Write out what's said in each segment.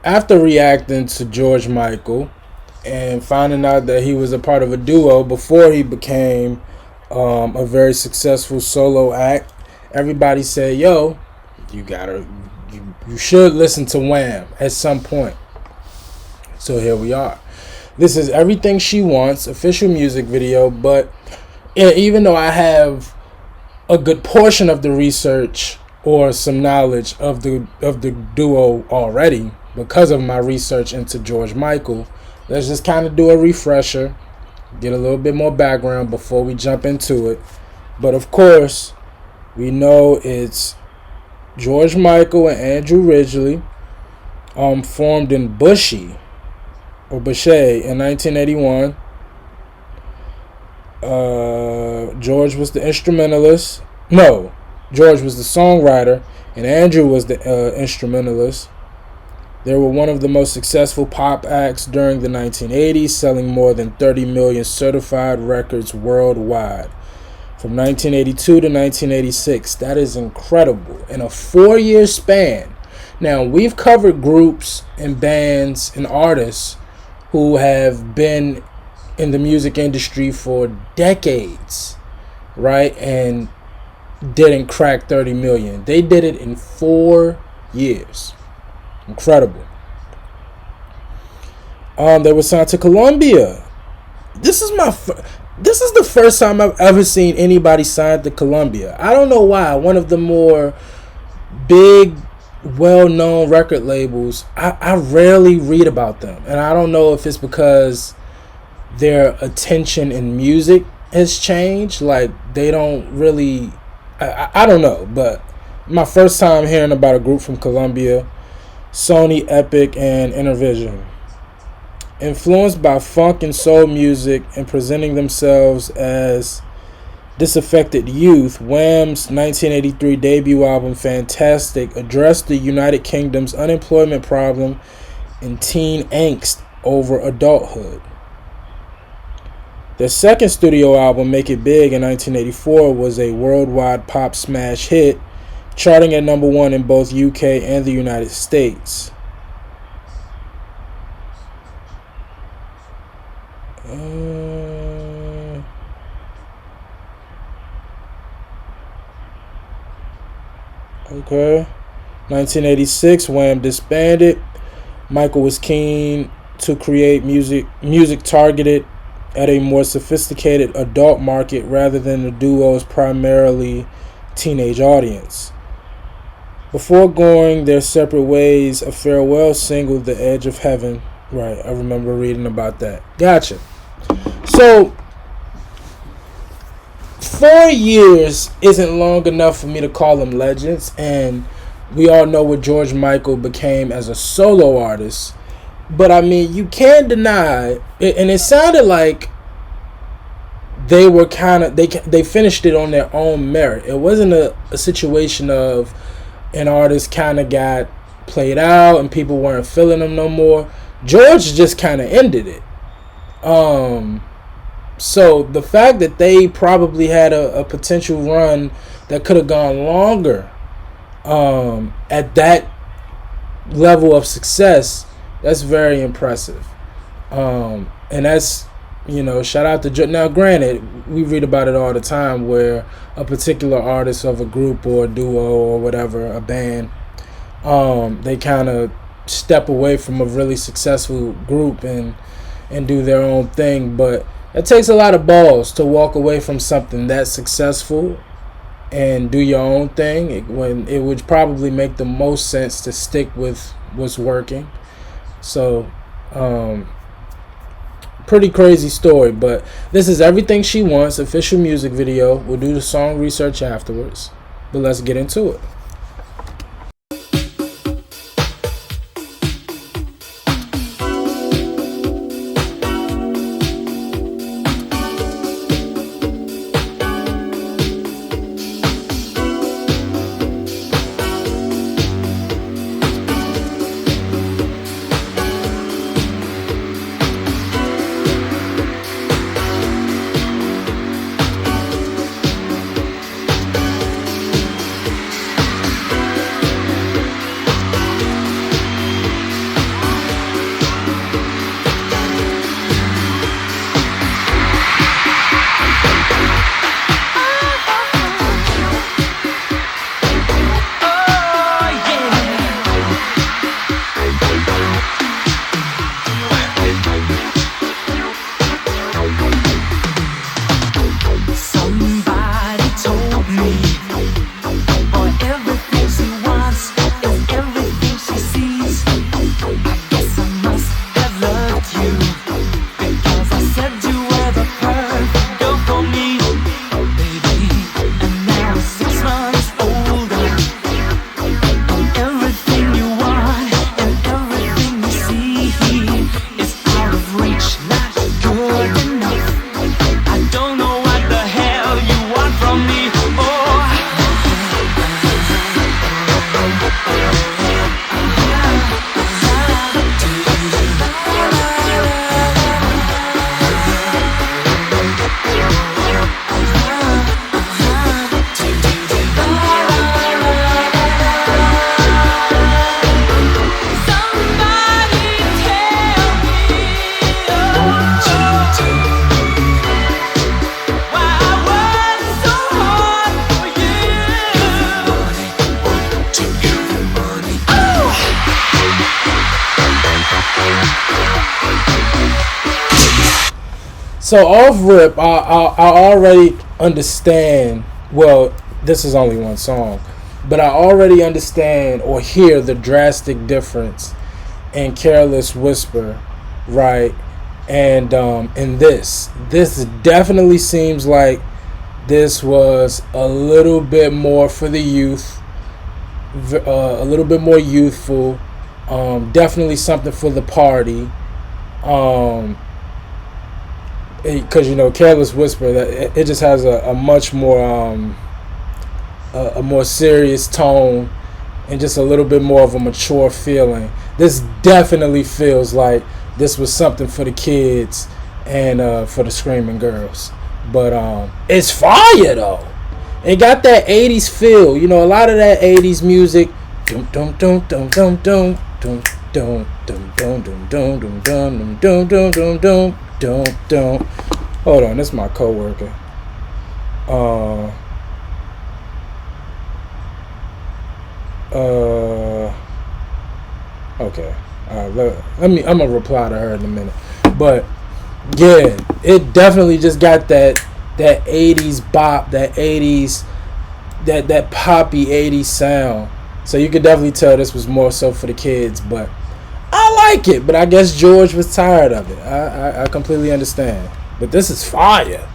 after reacting to George Michael and finding out that he was a part of a duo before he became a very successful solo act, everybody said, "Yo, you gotta, you should listen to Wham at some point." So here we are. This is Everything She Wants, official music video. But even though I have a good portion of the research or some knowledge of the duo already because of my research into George Michael, let's just kind of do a refresher, get a little bit more background before we jump into it. But of course, we know it's George Michael and Andrew Ridgeley, formed in Bushy in 1981. George was the instrumentalist. No, George was the songwriter, and Andrew was the instrumentalist. They were one of the most successful pop acts during the 1980s, selling more than 30 million certified records worldwide. From 1982 to 1986. That is incredible. In a 4-year span. Now, we've covered groups and bands and artists who have been in the music industry for decades, right? And didn't crack 30 million. They did it in 4 years. Incredible. They were signed to Columbia. This is the first time I've ever seen anybody signed to Columbia. I don't know why. One of the more big, well-known record labels. I rarely read about them, and I don't know if it's because their attention in music has changed. Like, they don't really. I don't know, but my first time hearing about a group from Columbia, Sony, Epic, and Intervision. Influenced by funk and soul music and presenting themselves as disaffected youth, Wham's 1983 debut album Fantastic addressed the United Kingdom's unemployment problem and teen angst over adulthood. Their second studio album, Make It Big, in 1984, was a worldwide pop smash hit, charting at number 1 in both UK and the United States. Okay. 1986, Wham disbanded. Michael was keen to create music targeted at a more sophisticated adult market rather than the duo's primarily teenage audience. Before going their separate ways, a farewell single, The Edge of Heaven. Right, I remember reading about that. Gotcha. So, 4 years isn't long enough for me to call them legends, and we all know what George Michael became as a solo artist. But I mean, you can't deny it, and it sounded like they were they finished it on their own merit. It wasn't a situation of an artist kind of got played out and people weren't feeling them no more. George just kind of ended it. So the fact that they probably had a potential run that could have gone longer at that level of success, that's very impressive. And that's, shout out to George. Now, granted, we read about it all the time where a particular artist of a group or a duo or whatever, a band, they kind of step away from a really successful group and do their own thing. But it takes a lot of balls to walk away from something that successful and do your own thing, when it would probably make the most sense to stick with what's working. So, pretty crazy story. But this is Everything She Wants, official music video. We'll do the song research afterwards, but let's get into it. So off rip, I already understand. Well, this is only one song, but I already understand or hear the drastic difference in Careless Whisper, right? And in this definitely seems like this was a little bit more for the youth, a little bit more youthful. Definitely something for the party. Um, because Careless Whisper, that it just has a much more a more serious tone and just a little bit more of a mature feeling. This definitely feels like this was something for the kids and for the screaming girls. But it's fire though. It got that 80s feel. A lot of that 80s music. Dum dum dum dum dum dum dum dum dum dum dum dum dum dum dum dum dum dum dum. Hold on, this is my coworker. Uh okay. Let me. I'm gonna reply to her in a minute. But yeah, it definitely just got that 80s bop, that 80s that poppy 80s sound. So you could definitely tell this was more so for the kids, but I like it. But I guess George was tired of it. I completely understand. But this is fire.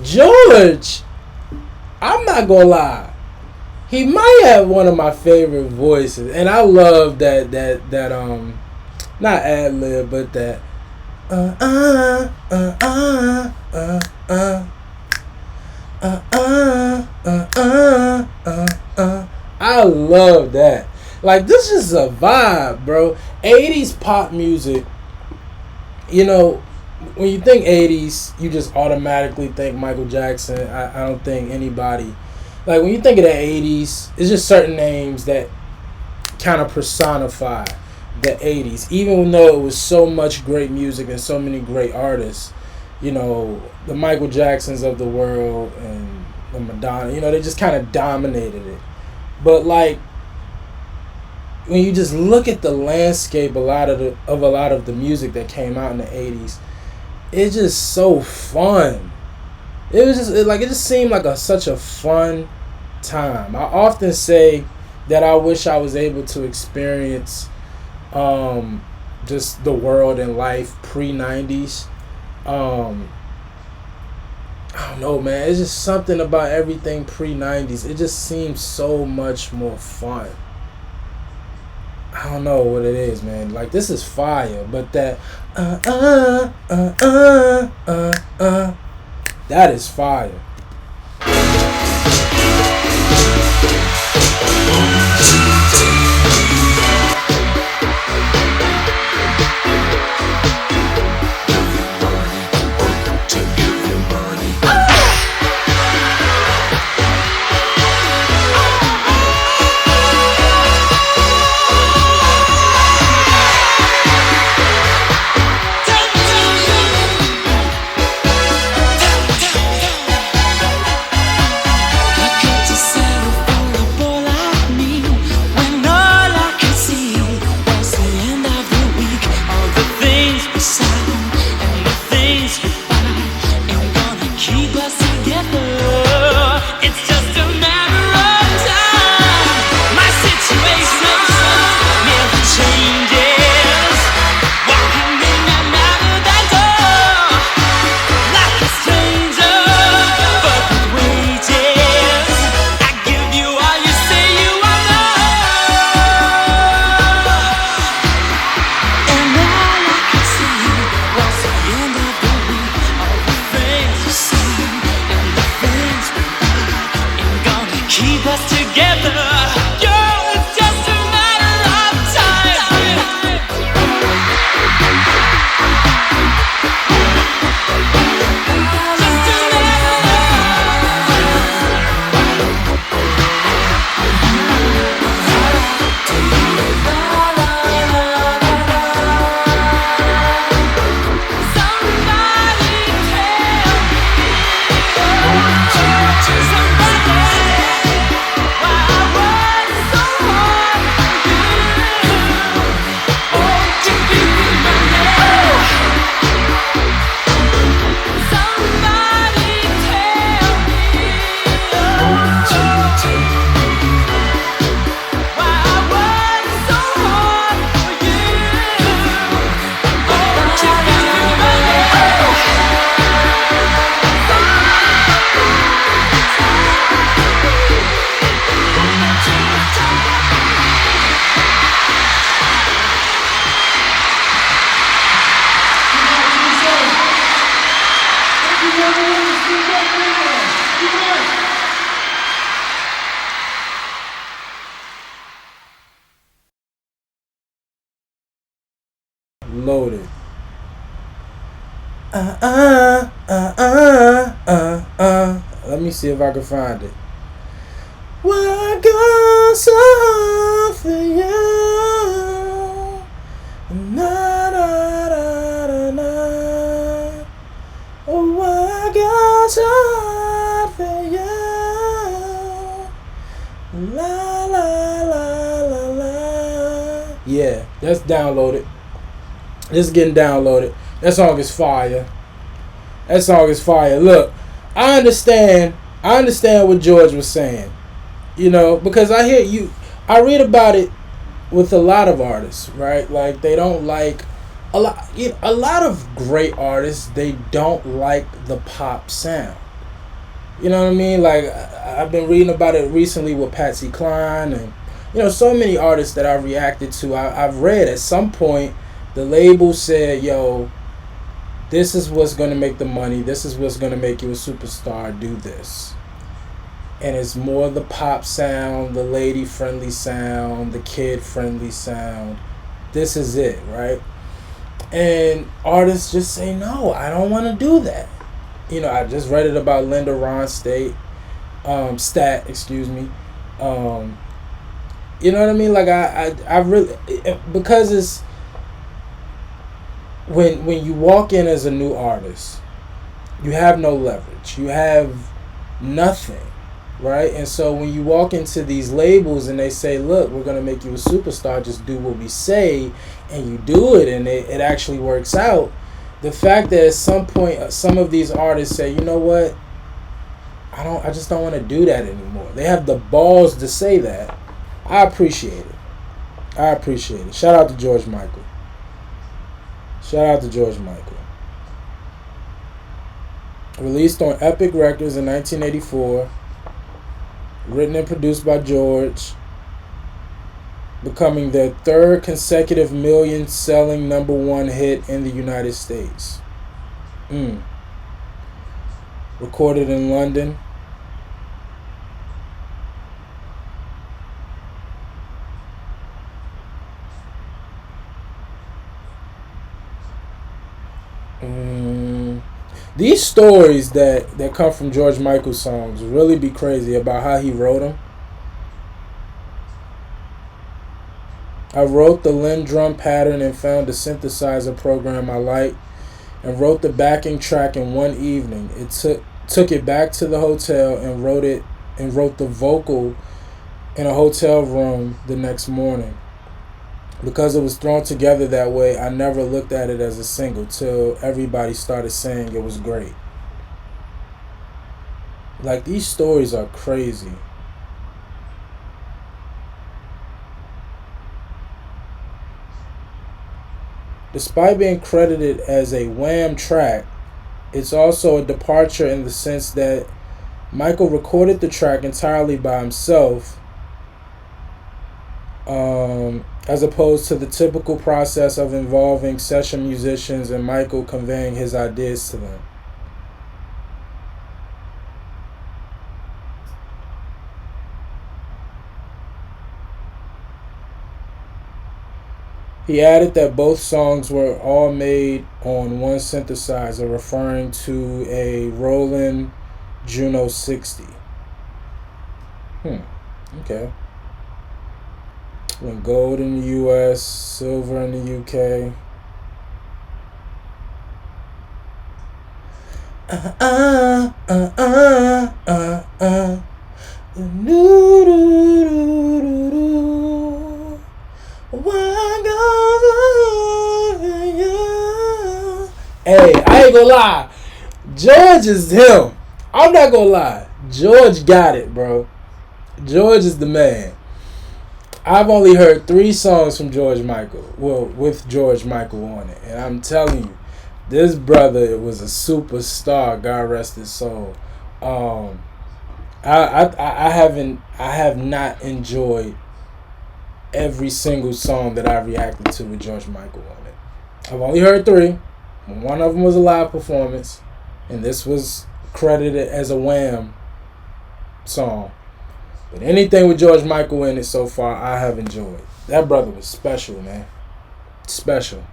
George, I'm not gonna lie, he might have one of my favorite voices, and I love that not ad lib, but that uh uh uh uh uh uh I love that. Like, this is a vibe, bro. 80s pop music, you know, when you think 80s, you just automatically think Michael Jackson. I don't think anybody. Like, when you think of the 80s, it's just certain names that kind of personify the 80s. Even though it was so much great music and so many great artists, the Michael Jacksons of the world and the Madonna, they just kind of dominated it. But, like, when you just look at the landscape, a lot of the music that came out in the 80s, it's just so fun. It just seemed like such a fun time. I often say that I wish I was able to experience just the world and life pre-90s. I don't know, man. It's just something about everything pre-90s. It just seems so much more fun. I don't know what it is, man. Like, this is fire, but that That is fire. Loaded. Let me see if I can find it. What goes on for you? Na, na, na, na, na. What goes on for you? La la la la la. Yeah, that's downloaded. This is getting downloaded. That song is fire. That song is fire. Look, I understand what George was saying. You know, because I read about it with a lot of artists, right? Like they don't like a lot of great artists, they don't like the pop sound. You know what I mean? Like I've been reading about it recently with Patsy Cline and so many artists that I reacted to. I've read at some point the label said, yo, this is what's going to make the money. This is what's going to make you a superstar. Do this. And it's more the pop sound, the lady-friendly sound, the kid-friendly sound. This is it, right? And artists just say, no, I don't want to do that. I just read it about Linda Ronstadt, excuse me. You know what I mean? Like, I really, because it's, when you walk in as a new artist, you have no leverage. You have nothing. Right? And so when you walk into these labels and they say, look, we're going to make you a superstar, just do what we say, and you do it and it actually works out, the fact that at some point some of these artists say, you know what, I just don't want to do that anymore. They have the balls to say that. I appreciate it. Shout out to George Michael. Released on Epic Records in 1984. Written and produced by George, becoming their third consecutive million-selling number one hit in the United States. recorded in London. These stories that come from George Michael songs really be crazy about how he wrote them. I wrote the Lindrum pattern and found a synthesizer program I liked and wrote the backing track in one evening. It took it back to the hotel and wrote the vocal in a hotel room the next morning. Because it was thrown together that way, I never looked at it as a single till everybody started saying it was great. Like, these stories are crazy. Despite being credited as a Wham track, it's also a departure in the sense that Michael recorded the track entirely by himself, as opposed to the typical process of involving session musicians and Michael conveying his ideas to them. He added that both songs were all made on one synthesizer, referring to a Roland Juno 60. Okay. Went gold in the US, silver in the UK. Hey, I ain't gonna lie. George is him. I'm not gonna lie. George got it, bro. George is the man. I've only heard 3 songs from George Michael. Well, with George Michael on it. And I'm telling you, this brother was a superstar. God rest his soul. I have not enjoyed every single song that I reacted to with George Michael on it. I've only heard 3. One of them was a live performance, and this was credited as a Wham song. But anything with George Michael in it so far, I have enjoyed. That brother was special, man. Special.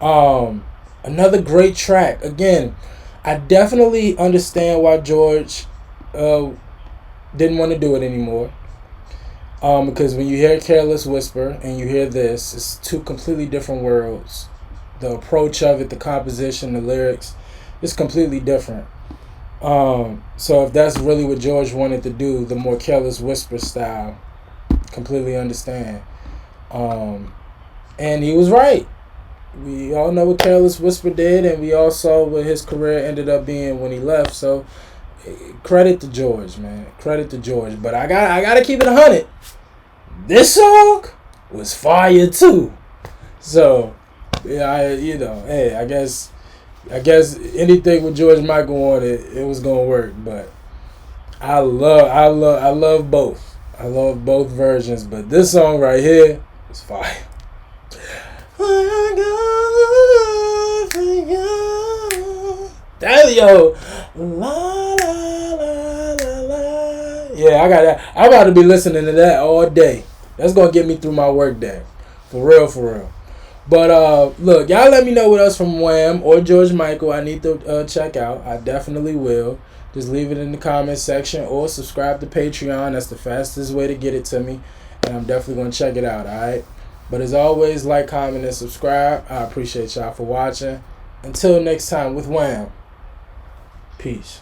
Another great track. Again, I definitely understand why George didn't want to do it anymore. Because when you hear Careless Whisper and you hear this, it's 2 completely different worlds. The approach of it, the composition, the lyrics, it's completely different. So if that's really what George wanted to do, the more Careless Whisper style, completely understand. And he was right. We all know what Careless Whisper did, and we all saw what his career ended up being when he left. So credit to George, man. Credit to George. But I gotta keep it 100. This song was fire too. So yeah, hey, I guess anything with George Michael on it, it was gonna work. But I love both. I love both versions. But this song right here is fire. Damn, yo. La, la, la, la, la. Yeah, I got that. I'm about to be listening to that all day. That's gonna get me through my work day. For real. But look, y'all let me know what else from Wham or George Michael I need to check out. I definitely will. Just leave it in the comments section or subscribe to Patreon. That's the fastest way to get it to me. And I'm definitely going to check it out, alright? But as always, like, comment, and subscribe. I appreciate y'all for watching. Until next time with Wham. Peace.